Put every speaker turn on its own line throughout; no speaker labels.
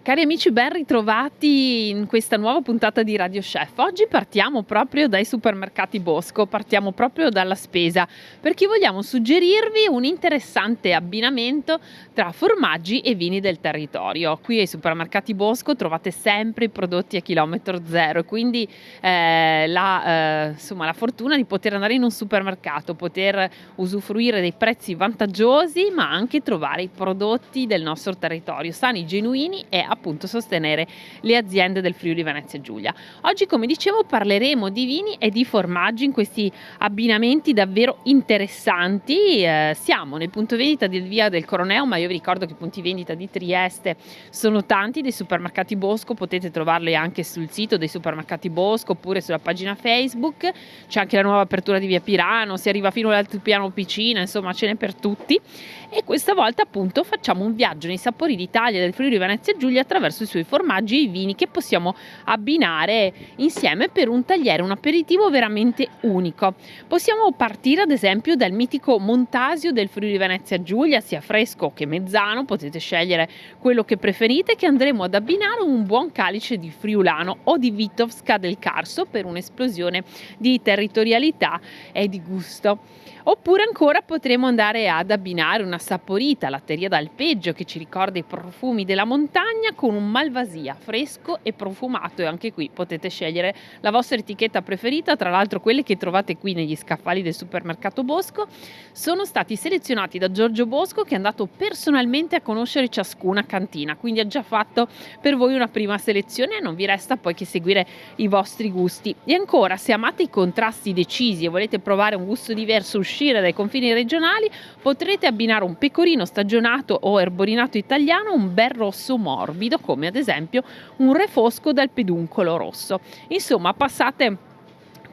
Cari amici, ben ritrovati in questa nuova puntata di Radio Chef. Oggi partiamo proprio dai supermercati Bosco, partiamo proprio dalla spesa, perché vogliamo suggerirvi un interessante abbinamento tra formaggi e vini del territorio. Qui ai supermercati Bosco trovate sempre i prodotti a chilometro zero e quindi la fortuna di poter andare in un supermercato, poter usufruire dei prezzi vantaggiosi, ma anche trovare i prodotti del nostro territorio, sani, genuini e appunto sostenere le aziende del Friuli Venezia Giulia. Oggi, come dicevo, parleremo di vini e di formaggi in questi abbinamenti davvero interessanti. Siamo nel punto vendita del Via del Coroneo, ma io vi ricordo che i punti vendita di Trieste sono tanti, dei supermercati Bosco, potete trovarli anche sul sito dei supermercati Bosco oppure sulla pagina Facebook. C'è anche la nuova apertura di Via Pirano, si arriva fino all'altopiano Picina, insomma ce n'è per tutti. E questa volta appunto facciamo un viaggio nei sapori d'Italia del Friuli Venezia Giulia attraverso i suoi formaggi e i vini che possiamo abbinare insieme per un tagliere, un aperitivo veramente unico. Possiamo partire ad esempio dal mitico Montasio del Friuli Venezia Giulia, sia fresco che mezzano, potete scegliere quello che preferite, che andremo ad abbinare un buon calice di friulano o di Vitovska del Carso per un'esplosione di territorialità e di gusto. Oppure ancora potremo andare ad abbinare una saporita latteria d'alpeggio che ci ricorda i profumi della montagna con un malvasia fresco e profumato, e anche qui potete scegliere la vostra etichetta preferita. Tra l'altro quelli che trovate qui negli scaffali del supermercato Bosco sono stati selezionati da Giorgio Bosco, che è andato personalmente a conoscere ciascuna cantina, quindi ha già fatto per voi una prima selezione e non vi resta poi che seguire i vostri gusti. E ancora, se amate i contrasti decisi e volete provare un gusto diverso, uscire dai confini regionali, potrete abbinare un pecorino stagionato o erborinato italiano a un bel rosso morbido, come ad esempio un refosco dal peduncolo rosso. Insomma, passate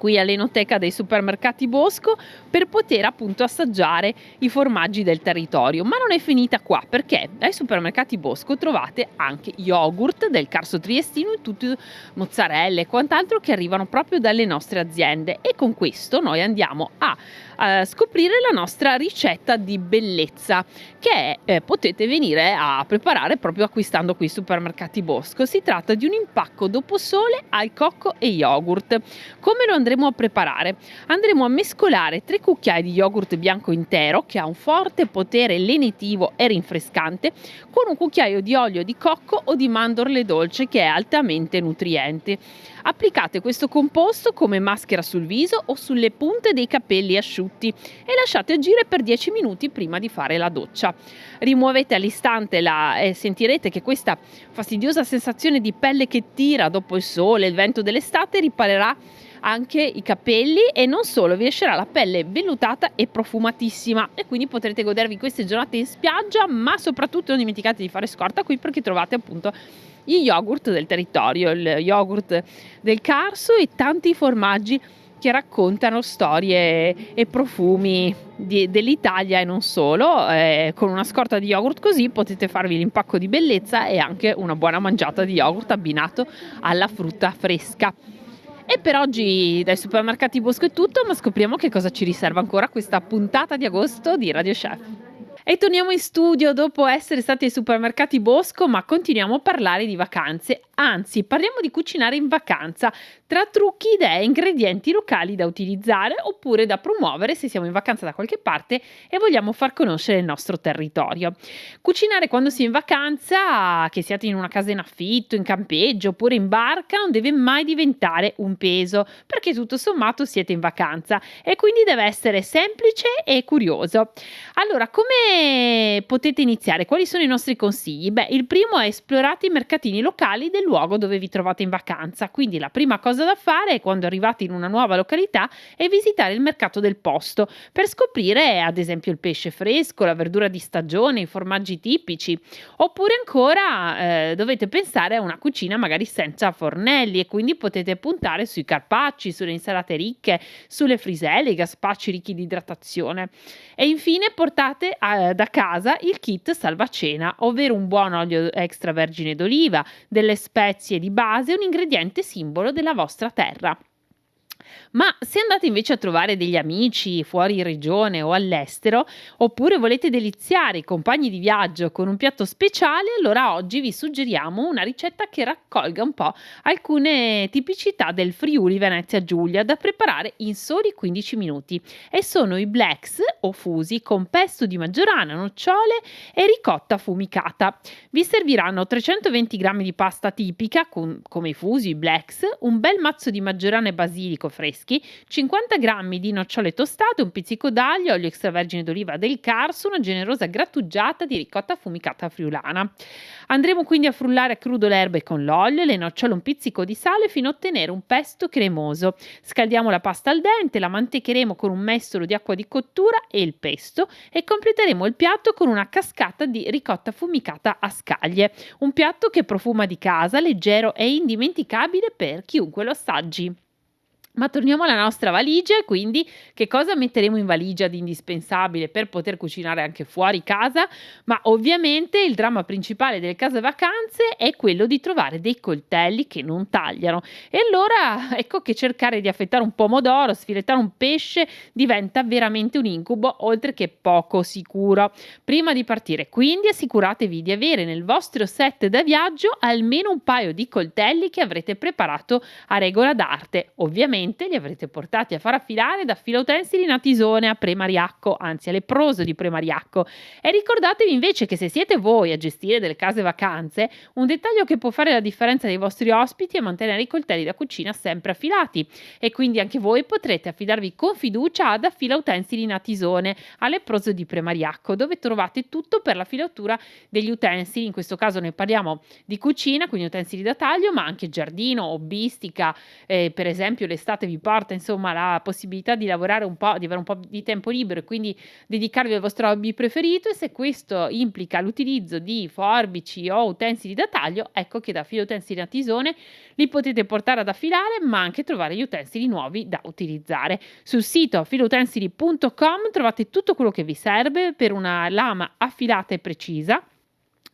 qui all'enoteca dei supermercati Bosco per poter appunto assaggiare i formaggi del territorio. Ma non è finita qua, perché ai supermercati Bosco trovate anche yogurt del Carso Triestino e tutte mozzarelle e quant'altro che arrivano proprio dalle nostre aziende, e con questo noi andiamo a scoprire la nostra ricetta di bellezza che potete venire a preparare proprio acquistando qui ai supermercati Bosco. Si tratta di un impacco dopo sole al cocco e yogurt. Come lo andremo a preparare? Andremo a mescolare 3 cucchiai di yogurt bianco intero, che ha un forte potere lenitivo e rinfrescante, con un cucchiaio di olio di cocco o di mandorle dolce, che è altamente nutriente. Applicate questo composto come maschera sul viso o sulle punte dei capelli asciutti e lasciate agire per 10 minuti prima di fare la doccia. Rimuovete all'istante e sentirete che questa fastidiosa sensazione di pelle che tira dopo il sole e il vento dell'estate riparerà anche i capelli, e non solo, vi lascerà la pelle vellutata e profumatissima, e quindi potrete godervi queste giornate in spiaggia. Ma soprattutto non dimenticate di fare scorta qui, perché trovate appunto gli yogurt del territorio, il yogurt del Carso e tanti formaggi che raccontano storie e profumi dell'Italia e non solo. Con una scorta di yogurt così potete farvi l'impacco di bellezza e anche una buona mangiata di yogurt abbinato alla frutta fresca. E per oggi dai supermercati Bosco è tutto, ma scopriamo che cosa ci riserva ancora questa puntata di agosto di Radio Chef. E torniamo in studio dopo essere stati ai supermercati Bosco, ma continuiamo a parlare di vacanze. Anzi, parliamo di cucinare in vacanza, tra trucchi, idee, ingredienti locali da utilizzare oppure da promuovere se siamo in vacanza da qualche parte e vogliamo far conoscere il nostro territorio. Cucinare quando si è in vacanza, che siate in una casa in affitto, in campeggio oppure in barca, non deve mai diventare un peso, perché tutto sommato siete in vacanza e quindi deve essere semplice e curioso. Allora, come potete iniziare? Quali sono i nostri consigli? Beh, il primo è: esplorate i mercatini locali del luogo dove vi trovate in vacanza. Quindi la prima cosa da fare è, quando arrivate in una nuova località, è visitare il mercato del posto per scoprire ad esempio il pesce fresco, la verdura di stagione, i formaggi tipici. Oppure ancora dovete pensare a una cucina magari senza fornelli, e quindi potete puntare sui carpacci, sulle insalate ricche, sulle friselle, i gazpachi ricchi di idratazione. E infine portate da casa il kit salvacena, ovvero un buon olio extravergine d'oliva, delle spezie di base, un ingrediente simbolo della vostra terra. Ma se andate invece a trovare degli amici fuori regione o all'estero, oppure volete deliziare i compagni di viaggio con un piatto speciale, allora oggi vi suggeriamo una ricetta che raccolga un po' alcune tipicità del Friuli Venezia Giulia da preparare in soli 15 minuti. E sono i blacks o fusi con pesto di maggiorana, nocciole e ricotta affumicata. Vi serviranno 320 grammi di pasta tipica, come i fusi, i blacks, un bel mazzo di maggiorana e basilico freschi, 50 grammi di nocciole tostate, un pizzico d'aglio, olio extravergine d'oliva del Carso, una generosa grattugiata di ricotta affumicata friulana. Andremo quindi a frullare a crudo le erbe con l'olio, le nocciole, un pizzico di sale fino a ottenere un pesto cremoso. Scaldiamo la pasta al dente, la mantecheremo con un mestolo di acqua di cottura e il pesto e completeremo il piatto con una cascata di ricotta affumicata a scaglie. Un piatto che profuma di casa, leggero e indimenticabile per chiunque lo assaggi. Ma torniamo alla nostra valigia e quindi che cosa metteremo in valigia di indispensabile per poter cucinare anche fuori casa? Ma ovviamente il dramma principale delle case vacanze è quello di trovare dei coltelli che non tagliano. E allora ecco che cercare di affettare un pomodoro, sfilettare un pesce diventa veramente un incubo, oltre che poco sicuro. Prima di partire, quindi assicuratevi di avere nel vostro set da viaggio almeno un paio di coltelli che avrete preparato a regola d'arte. Ovviamente li avrete portati a far affilare da filautensili Natisone a Premariacco, anzi a Leproso di Premariacco. E ricordatevi invece che se siete voi a gestire delle case vacanze, un dettaglio che può fare la differenza dei vostri ospiti è mantenere i coltelli da cucina sempre affilati, e quindi anche voi potrete affidarvi con fiducia ad Affilautensili Natisone a Leproso di Premariacco, dove trovate tutto per la filatura degli utensili. In questo caso ne parliamo di cucina, quindi utensili da taglio, ma anche giardino, hobbistica, per esempio l'estate vi porta insomma la possibilità di lavorare un po', di avere un po' di tempo libero e quindi dedicarvi al vostro hobby preferito, e se questo implica l'utilizzo di forbici o utensili da taglio, ecco che da Filautensili Natisone li potete portare ad affilare, ma anche trovare gli utensili nuovi da utilizzare. Sul sito filautensili.com trovate tutto quello che vi serve per una lama affilata e precisa,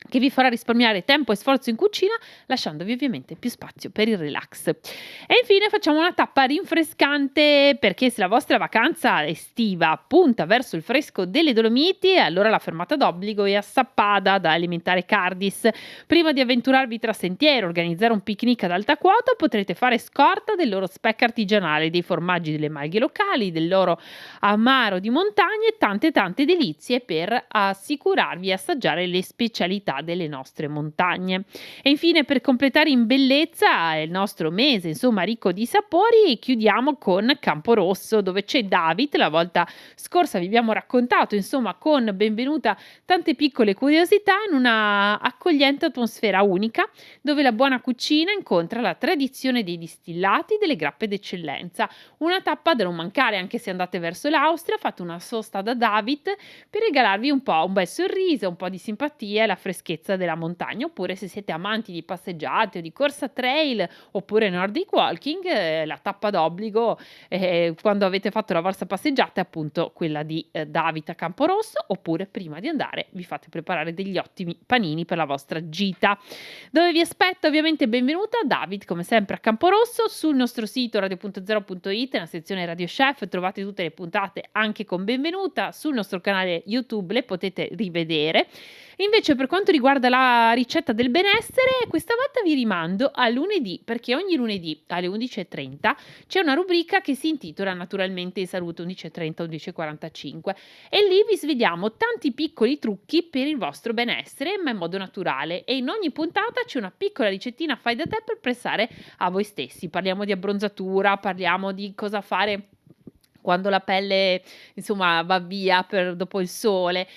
che vi farà risparmiare tempo e sforzo in cucina, lasciandovi ovviamente più spazio per il relax. E infine facciamo una tappa rinfrescante, perché se la vostra vacanza estiva punta verso il fresco delle Dolomiti, allora la fermata d'obbligo è a Sappada da Alimentare Cardis. Prima di avventurarvi tra sentiero, organizzare un picnic ad alta quota, potrete fare scorta del loro speck artigianale, dei formaggi delle malghe locali, del loro amaro di montagna e tante delizie per assicurarvi e assaggiare le specialità delle nostre montagne. E infine, per completare in bellezza il nostro mese, insomma, ricco di sapori, chiudiamo con Camporosso, dove c'è David. La volta scorsa vi abbiamo raccontato, insomma, con Benvenuta, tante piccole curiosità in una accogliente atmosfera unica, dove la buona cucina incontra la tradizione dei distillati delle grappe d'eccellenza. Una tappa da non mancare anche se andate verso l'Austria. Fate una sosta da David per regalarvi un po' un bel sorriso, un po' di simpatia e la freschezza della montagna, oppure se siete amanti di passeggiate o di corsa trail oppure Nordic walking, la tappa d'obbligo quando avete fatto la vostra passeggiata è appunto quella di David a Camporosso, oppure prima di andare vi fate preparare degli ottimi panini per la vostra gita. Dove vi aspetta ovviamente Benvenuta David, come sempre a Camporosso. Sul nostro sito radio.0.it, nella sezione Radio Chef, trovate tutte le puntate anche con Benvenuta. Sul nostro canale YouTube le potete rivedere. Invece, per quanto riguarda la ricetta del benessere, questa volta vi rimando a lunedì, perché ogni lunedì alle 11:30 c'è una rubrica che si intitola naturalmente in salute 11:30 11:45, e lì vi sveliamo tanti piccoli trucchi per il vostro benessere, ma in modo naturale, e in ogni puntata c'è una piccola ricettina fai da te per pensare a voi stessi. Parliamo di abbronzatura, parliamo di cosa fare quando la pelle insomma va via dopo il sole,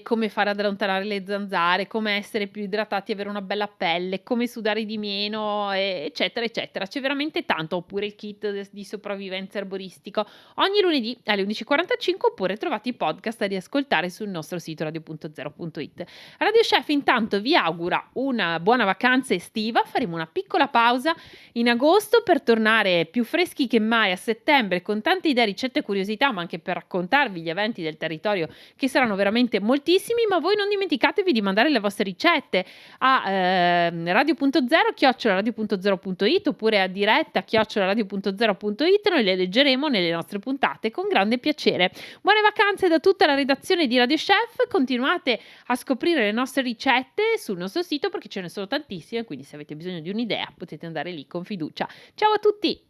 come fare ad allontanare le zanzare, come essere più idratati e avere una bella pelle, come sudare di meno, eccetera, eccetera. C'è veramente tanto, oppure il kit di sopravvivenza erboristico. Ogni lunedì alle 11:45, oppure trovate i podcast da riascoltare sul nostro sito radio.0.it. Radio Chef intanto vi augura una buona vacanza estiva. Faremo una piccola pausa in agosto per tornare più freschi che mai a settembre con tante idee, ricette altre curiosità, ma anche per raccontarvi gli eventi del territorio che saranno veramente moltissimi, ma voi non dimenticatevi di mandare le vostre ricette a radio.0@radio.0.it oppure a diretta@radio.0.it, noi le leggeremo nelle nostre puntate con grande piacere. Buone vacanze da tutta la redazione di Radio Chef, continuate a scoprire le nostre ricette sul nostro sito perché ce ne sono tantissime, quindi se avete bisogno di un'idea potete andare lì con fiducia. Ciao a tutti!